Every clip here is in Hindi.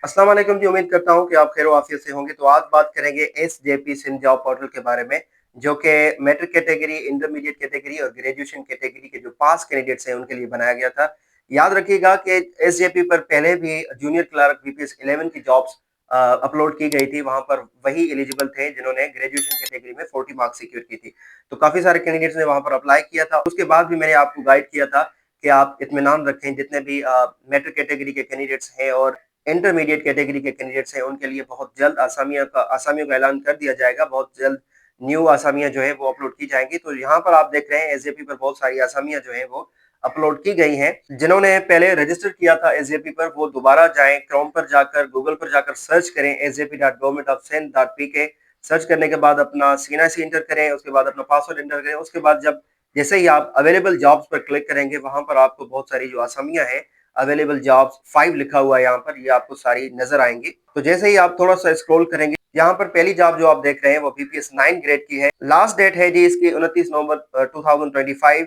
अस्सलाम वालेकुम जी, उम्मीद करता हूँ कि आप खैर आफियत से होंगे। तो आज बात करेंगे एसजेपी सिंध जॉब पोर्टल के बारे में, जो कि मैट्रिक कैटेगरी, इंटरमीडिएट कैटेगरी और ग्रेजुएशन कैटेगरी के जो पास कैंडिडेट्स हैं उनके लिए बनाया गया था। याद रखिएगा कि एसजेपी पर पहले भी जूनियर क्लर्क बीपीएस 11 की जॉब्स अपलोड की गई थी। वहां पर वही एलिजिबल थे जिन्होंने ग्रेजुएशन कैटेगरी में 40 मार्क्स सिक्योर की थी। तो काफी सारे कैंडिडेट्स ने वहां पर अप्लाई किया था। उसके बाद भी मैंने आपको गाइड किया था कि आप इत्मीनान रखें, जितने भी मैट्रिक कैटेगरी के कैंडिडेट्स हैं और इंटरमीडिएट कैटेगरी के कैंडिडेट्स हैं उनके लिए बहुत जल्द आसामियों का ऐलान कर दिया जाएगा। बहुत जल्द न्यू आसामियां जो है वो अपलोड की जाएंगी। तो यहाँ पर आप देख रहे हैं एसजेपी पर बहुत सारी आसामियां जो है वो अपलोड की गई हैं। जिन्होंने पहले रजिस्टर किया था एसजेपी पर वो दोबारा जाएं, क्रोम पर जाकर, गूगल पर जाकर सर्च करें sjp.government.sin.pk। सर्च करने के बाद अपना सीएनआईसी एंटर करें, उसके बाद अपना पासवर्ड एंटर करें। उसके बाद जब जैसे ही आप अवेलेबल जॉब्स पर क्लिक करेंगे वहां पर आपको बहुत सारी जो आसामियां हैं, अवेलेबल जॉब्स 5 लिखा हुआ है यहाँ पर, ये आपको सारी नजर आएंगी। तो जैसे ही आप थोड़ा सा स्क्रॉल करेंगे, यहाँ पर पहली जॉब जो आप देख रहे हैं वो बीपीएस 9 ग्रेड की है। लास्ट डेट है जी इसकी 29 नवंबर 2025।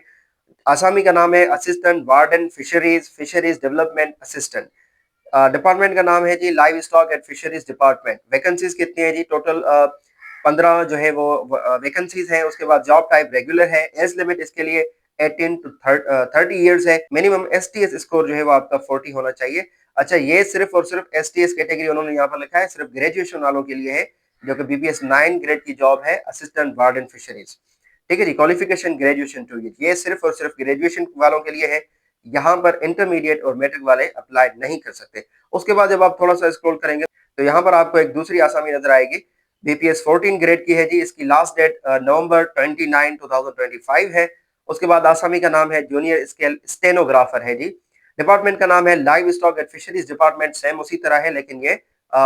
आसामी का नाम है assistant warden fisheries, fisheries development assistant. Department का नाम है जी livestock and fisheries department. Vacancies कितनी है जी? टोटल 15 जो है वो वैकेंसीज है। उसके बाद जॉब टाइप रेगुलर है। एज लिमिट इसके लिए 18 टू 30 ईयर्स है। मिनिमम एसटीएस स्कोर जो है वो आपका 40 होना चाहिए। अच्छा, ये सिर्फ और सिर्फ एसटीएस कैटेगरी उन्होंने यहाँ पर लिखा है, सिर्फ ग्रेजुएशन वालों के लिए है, जो कि बीपीएस 9 ग्रेड की जॉब है, असिस्टेंट वार्डन फिशरीज। ठीक है जी, क्वालिफिकेशन ग्रेजुएशन टू ये सिर्फ और सिर्फ ग्रेजुएशन वालों के लिए है। यहाँ पर इंटरमीडिएट और मैट्रिक वाले अप्लाई नहीं कर सकते। उसके बाद जब आप थोड़ा सा स्क्रॉल करेंगे तो यहाँ पर आपको एक दूसरी आसामी नजर आएगी। बीपीएस 14 ग्रेड की है जी। इसकी लास्ट डेट नवंबर 29 2025 है। उसके बाद आसामी का नाम है जूनियर स्केल स्टेनोग्राफर है जी। डिपार्टमेंट का नाम है live stock and fisheries department, same उसी तरह है लेकिन ये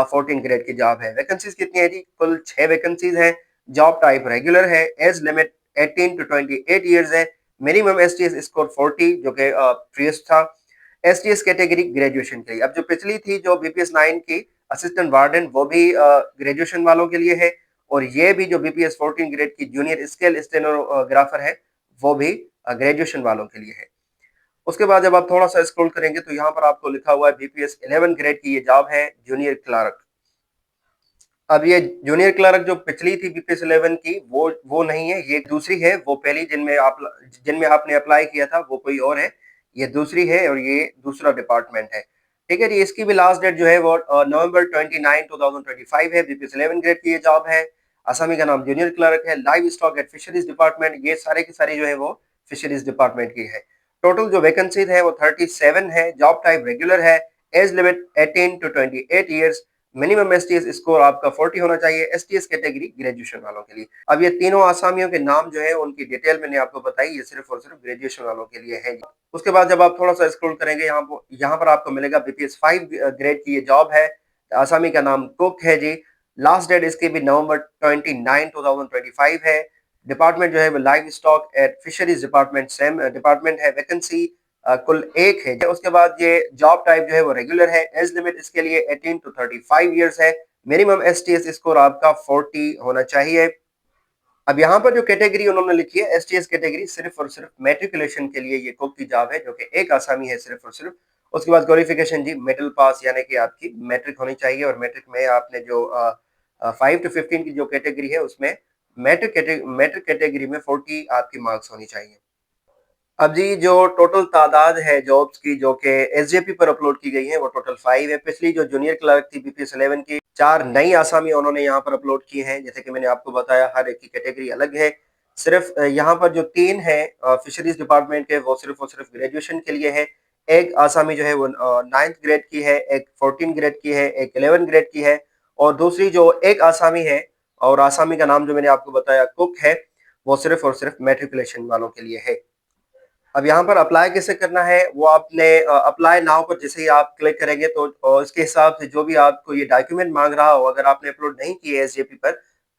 14 ग्रेड की जॉब है। वैकेंसीज कितनी है जी? कुल 6 वैकेंसीज है। जॉब टाइप रेगुलर है। एज लिमिट 18 टू 28 ईयर्स है। मिनिमम एसटीएस स्कोर 40 जो कि प्रीवियस था। एसटीएस कैटेगरी ग्रेजुएशन के लिए। अब जो पिछली थी जो बीपीएस 9 की असिस्टेंट वार्डन, वो भी ग्रेजुएशन वालों के लिए है। और ये भी जो बीपीएस 14 ग्रेड की जूनियर स्केल स्टेनोग्राफर है वो भी ग्रेजुएशन वालों के लिए है। उसके बाद जब आप थोड़ा सा स्क्रॉल करेंगे तो यहाँ पर आपको लिखा हुआ है बीपीएस 11 ग्रेड की ये जॉब है, जूनियर क्लर्क। अब ये जूनियर क्लर्क जो पिछली थी बीपीएस 11 की वो नहीं है, ये दूसरी है। वो पहली जिनमें आपने अप्लाई किया था वो कोई और है, ये दूसरी है और ये दूसरा डिपार्टमेंट है। ठीक है जी, इसकी भी लास्ट डेट जो है वो नवंबर 29 2025 है। बीपीएस 11 ग्रेड की ये जॉब है। आसामी का नाम जूनियर क्लर्क है, live stock and fisheries department. ये सारे की सारी जो है वो फिशरीज डिपार्टमेंट की है। टोटल जो वैकेंसीज है वो 37 है। जॉब टाइप रेगुलर है। Age limit 18 to 28 years. Minimum STS score आपका 40 होना चाहिए। एसटीएस कैटेगरी ग्रेजुएशन वालों के लिए। अब ये तीनों आसामियों के नाम जो है उनकी डिटेल मैंने आपको बताई, ये सिर्फ और सिर्फ ग्रेजुएशन वालों के लिए है। उसके बाद जब आप थोड़ा सा स्क्रॉल करेंगे यहाँ पर आपको मिलेगा बीपीएस 5 ग्रेड की ये जॉब है। आसामी का नाम कुक है जी। लास्ट डेट इसकी भी नवंबर 29 2025 है। डिपार्टमेंट जो है वो live stock at fisheries department, same department है। वैकेंसी कुल एक है। उसके बाद ये जॉब टाइप जो है वो रेगुलर है। एज लिमिट इसके लिए 18 टू 35 ईयर्स है। मिनिमम एसटीएस स्कोर आपका 40 होना चाहिए। अब यहाँ पर जो कैटेगरी उन्होंने लिखी है एसटीएस कैटेगरी, सिर्फ और सिर्फ मैट्रिकुलेशन के लिए ये कुक की जॉब है, जो कि एक आसामी है सिर्फ और सिर्फ। उसके बाद क्वालिफिकेशन जी मिडिल पास, यानी कि आपकी मैट्रिक होनी चाहिए। और मैट्रिक में आपने जो 5 टू 15 की जो कैटेगरी है उसमें मैट्रिक कैटेगरी में 40 आपकी मार्क्स होनी चाहिए। अब जी जो टोटल तादाद है जॉब्स की जो कि एसजेपी पर अपलोड की गई है वो टोटल 5 है। पिछली जो जूनियर क्लर्क थी बीपीएस 11 की, 4 नई आसामी उन्होंने यहाँ पर अपलोड की हैं। जैसे कि मैंने आपको बताया हर एक की कैटेगरी अलग है। सिर्फ यहाँ पर जो 3 है फिशरीज डिपार्टमेंट के, वो सिर्फ और सिर्फ ग्रेजुएशन के लिए है। एक आसामी जो है वो 9th ग्रेड की है, एक 14 ग्रेड की है, एक 11 ग्रेड की है। और दूसरी जो एक आसामी है, और आसामी का नाम जो मैंने आपको बताया कुक है, वो सिर्फ और सिर्फ मैट्रिकुलेशन वालों के लिए है। अब यहाँ पर अप्लाई कैसे करना है, वो आपने अप्लाई नाउ पर जैसे ही आप क्लिक करेंगे तो इसके हिसाब से जो भी आपको ये डॉक्यूमेंट मांग रहा हो, अगर आपने अपलोड नहीं किए एसजेपी पर,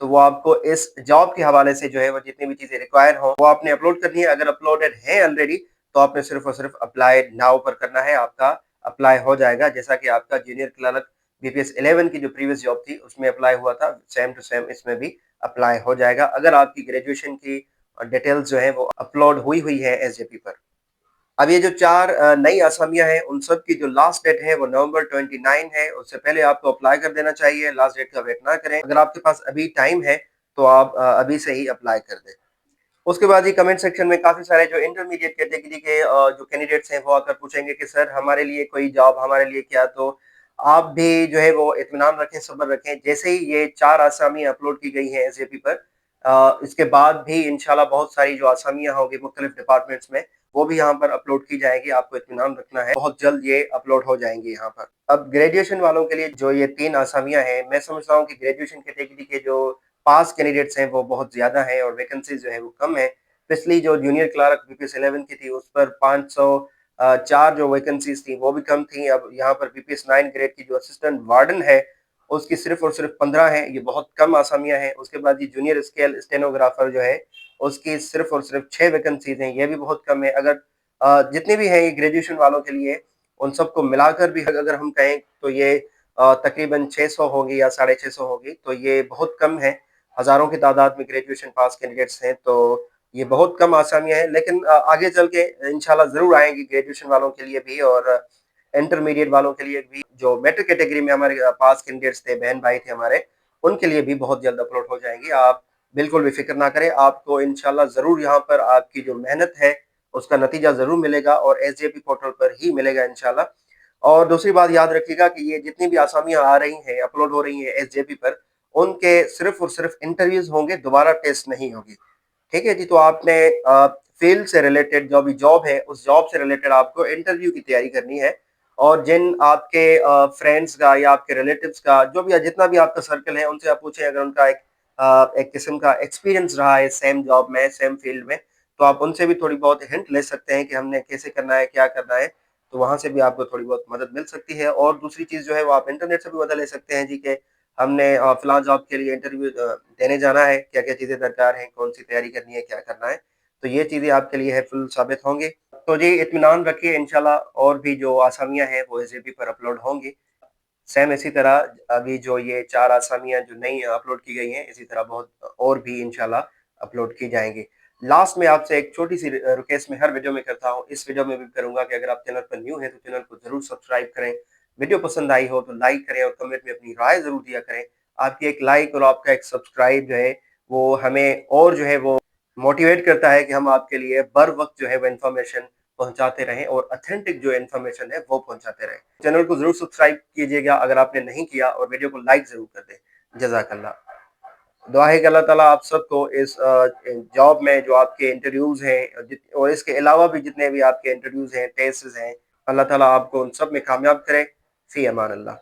तो वो आपको इस जॉब के हवाले से जो है वो जितनी भी चीजें रिक्वायर हो वो आपने अपलोड करनी है। अगर अपलोडेड है ऑलरेडी तो आपने सिर्फ और सिर्फ अप्लाई नाउ पर करना है, आपका अप्लाई हो जाएगा। जैसा कि आपका जूनियर क्लर्क बीपीएस 11 की जो प्रीवियस जॉब थी उसमें अप्लाई हुआ था, सेम टू सेम इसमें भी अप्लाई हो जाएगा, अगर आपकी ग्रेजुएशन की डिटेल्स जो है वो अपलोड हुई है एसजेपी पर। अब ये जो 4 नई असामियाँ हैं, उन सब की जो लास्ट डेट है वो नवंबर 29 है, उससे पहले आपको अप्लाई कर देना चाहिए, लास्ट डेट का वेट ना करें। अगर आपके पास अभी टाइम है, तो आप अभी से ही अप्लाई कर दें। उसके बाद ही कमेंट सेक्शन में काफ़ी सारे जो इंटरमीडिएट कैटेगरी के जो कैंडिडेट्स हैं, वो आकर पूछेंगे कि सर हमारे लिए कोई जॉब, हमारे लिए क्या? तो आप भी जो है वो इत्मीनान रखें, सब्र रखें। जैसे ही ये 4 आसामियाँ अपलोड की गई हैं एसजेपी पर, इसके बाद भी इंशाल्लाह बहुत सारी जो आसामियाँ होंगी मुख्तलिफ डिपार्टमेंट्स में, वो भी यहाँ पर अपलोड की जाएँगी। आपको इत्मीनान रखना है, बहुत जल्द ये अपलोड हो जाएँगी यहाँ पर। अब ग्रेजुएशन वालों के लिए जो ये 3 आसामियाँ हैं, मैं समझता हूँ कि ग्रेजुएशन कैटेगरी के जो पास कैंडिडेट्स हैं वो बहुत ज़्यादा हैं और वैकेंसीज़ जो है वो कम है। पिछली जो जूनियर क्लर्क बीपीएस 11 की थी उस पर 504 जो वैकेंसीज़ थी वो भी कम थी। अब यहाँ पर बीपीएस 9 ग्रेड की जो असिस्टेंट वार्डन है, उसकी सिर्फ़ और सिर्फ़ 15 हैं, ये बहुत कम आसामियाँ हैं। उसके बाद ये जूनियर स्केल स्टेनोग्राफर जो है, उसकी सिर्फ़ और सिर्फ़ 6 वैकेंसीज़ हैं, ये भी बहुत कम है। अगर जितने भी हैं ये ग्रेजुएशन वालों के लिए, उन सबको मिलाकर भी अगर हम कहें तो ये तकरीबन 600 होगी या 650 होगी, तो ये बहुत कम है। हज़ारों की तादाद में ग्रेजुएशन पास कैंडिडेट्स हैं, तो ये बहुत कम आसामियाँ हैं, लेकिन आगे चल के इंशाल्लाह ज़रूर आएँगी ग्रेजुएशन वालों के लिए भी और इंटरमीडिएट वालों के लिए भी। जो मेट्रिक कैटेगरी में हमारे पास कैंडिडेट्स थे, बहन-भाई थे हमारे, उनके लिए भी बहुत जल्द अपलोड हो जाएँगी। आप बिल्कुल भी फ़िक्र ना करें, आपको इंशाल्लाह ज़रूर यहाँ पर आपकी जो मेहनत है, उसका नतीजा ज़रूर मिलेगा और एसजेपी पोर्टल पर ही मिलेगा इंशाल्लाह। और दूसरी बात याद रखिएगा कि ये जितनी भी आसामियाँ आ रही हैं, अपलोड हो रही हैं एसजेपी पर, उनके सिर्फ़ और सिर्फ़ इंटरव्यूज़ होंगे, दोबारा टेस्ट नहीं होगी। ठीक है जी, तो आपने फ़ील्ड से रिलेटेड जो भी जॉब है, उस जॉब से रिलेटेड आपको इंटरव्यू की तैयारी करनी है और जिन आपके फ्रेंड्स का या आपके रिलेटिव्स का जो भी जितना भी आपका सर्कल है, उनसे आप पूछें अगर उनका एक किस्म का एक्सपीरियंस रहा है सेम जॉब में, सेम फ़ील्ड में, तो आप उनसे भी थोड़ी बहुत हिंट ले सकते हैं कि हमने कैसे करना है, क्या करना है, तो वहाँ से भी आपको थोड़ी बहुत मदद मिल सकती है और दूसरी चीज़ जो है वो आप इंटरनेट से भी मदद ले सकते हैं जी के हमने फ़िलहाल जॉब के लिए इंटरव्यू देने जाना है, क्या-क्या चीज़ें दरकार हैं, कौन-सी तैयारी करनी है, क्या करना है। तो ये चीज़ें आपके लिए हेल्पफुल साबित होंगी। तो जी इत्मीनान रखिए इंशाल्लाह और भी जो आसामियाँ हैं वो एसजेपी पर अपलोड होंगी। सेम इसी तरह अभी जो ये 4 आसामियाँ जो नई अपलोड की गई हैं, इसी तरह बहुत और भी इंशाल्लाह अपलोड की जाएँगी। लास्ट में आपसे एक छोटी-सी रिक्वेस्ट मैं हर वीडियो में करता हूँ, इस वीडियो में भी करूँगा कि अगर आप चैनल पर न्यू हैं, तो चैनल को ज़रूर सब्सक्राइब करें। वीडियो पसंद आई हो तो लाइक करें और कमेंट में अपनी राय ज़रूर दिया करें। आपकी एक लाइक और आपका एक सब्सक्राइब जो है, वो हमें और जो है वो मोटिवेट करता है कि हम आपके लिए बर वक़्त जो है वो इन्फॉर्मेशन पहुँचाते रहें और ऑथेंटिक जो इन्फॉर्मेशन है वो पहुँचाते रहें। चैनल को ज़रूर सब्सक्राइब कीजिएगा अगर आपने नहीं किया और वीडियो को लाइक ज़रूर कर दें। जज़ाकल्लाह। दुआ है कि अल्लाह ताला आप सबको इस जॉब में जो आपके इंटरव्यूज़ हैं और इसके अलावा भी जितने भी आपके इंटरव्यूज़ हैं, टेस्ट्स हैं, अल्लाह ताला आपको उन सब में कामयाब करे। फ़ी अमान अल्लाह।